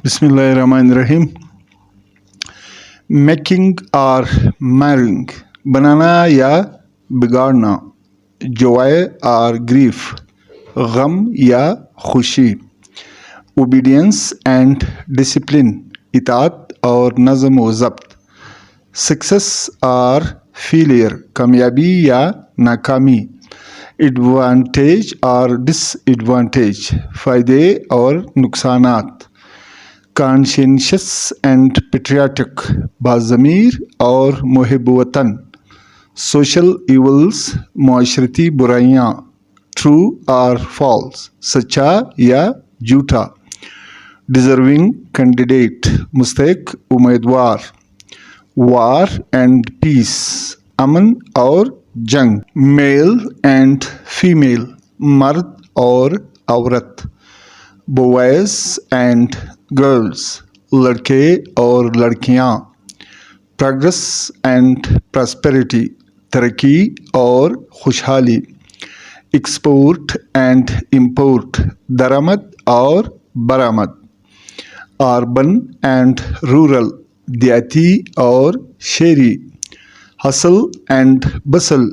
बिस्मिल्लाहिर्रहमानिर्रहीम। मेकिंग और मैरिंग, बनाना या बिगाड़ना। जॉय और ग्रीफ, गम या खुशी। ओबीडियंस एंड डिसिप्लिन, इताअत और नज़म व ज़ब्त। सक्सेस और फेलियर, कामयाबी या नाकामी। एडवांटेज और डिसएडवांटेज, फ़ायदे और नुकसानात। कॉन्शियस एंड पेट्रियाटिक, बाज़मीर और मुहिब वतन। सोशल इवल्स, माशरती बुराइयाँ। ट्रू और फॉल्स, सच्चा या झूठा। डिज़र्विंग कैंडिडेट, मुस्तहिक उम्मीदवार। वार एंड पीस, अमन और जंग। मेल एंड फीमेल, मर्द और औरत। बॉयज़ एंड गर्ल्स, लड़के और लड़कियां। प्रोग्रेस एंड प्रॉस्पेरिटी, तरक्की और खुशहाली। एक्सपोर्ट एंड इंपोर्ट, दरामद और बरामद। अर्बन एंड रूरल, देहाती और शहरी। Hustle and bustle,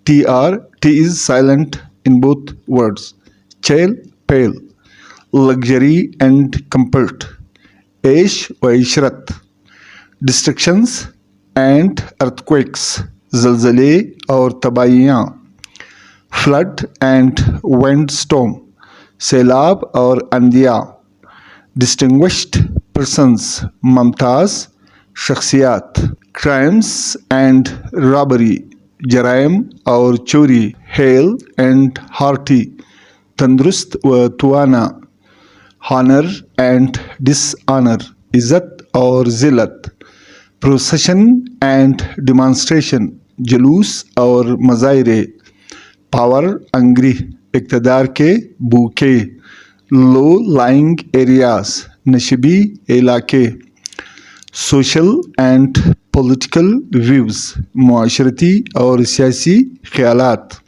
T is silent in both words. चेल पेल, लग्जरी एंड कंफर्ट, ऐश व इशरत। डिस्ट्रक्शंस एंड अर्थक्वेक्स, जलजले और तबाहियाँ। फ्लड एंड विंड स्टॉर्म, सैलाब और आंधियाँ। डिस्टिंग्विश्ड पर्सन्स, मुमताज़ शख्सियात। क्राइम्स एंड रॉबरी, जराइम और चोरी। हेल एंड हार्टी, तंदुरुस्त व तुआना। हॉनर एंड डिसऑनर, इज़्ज़त और ज़िल्लत। प्रोसेशन एंड डिमॉन्स्ट्रेशन, जुलूस और मज़ाहिरे। पावर अंग्री, इक़्तिदार के भूखे। लो लाइंग एरियाज, नशबी इलाके। सोशल एंड पॉलिटिकल व्यूज़, मुआशरती और सियासी ख़यालात।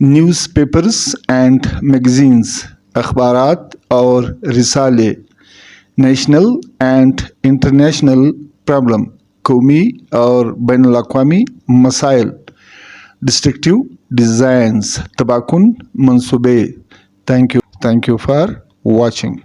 न्यूज़पेपर्स एंड मैगज़ीन्स, अखबारात और रिसाले। नेशनल एंड इंटरनेशनल प्रॉब्लम, कौमी और बैनुल-अक़वामी मसाइल। डिस्ट्रक्टिव डिज़ाइंस, तबाहकुन मंसूबे। Thank you for watching.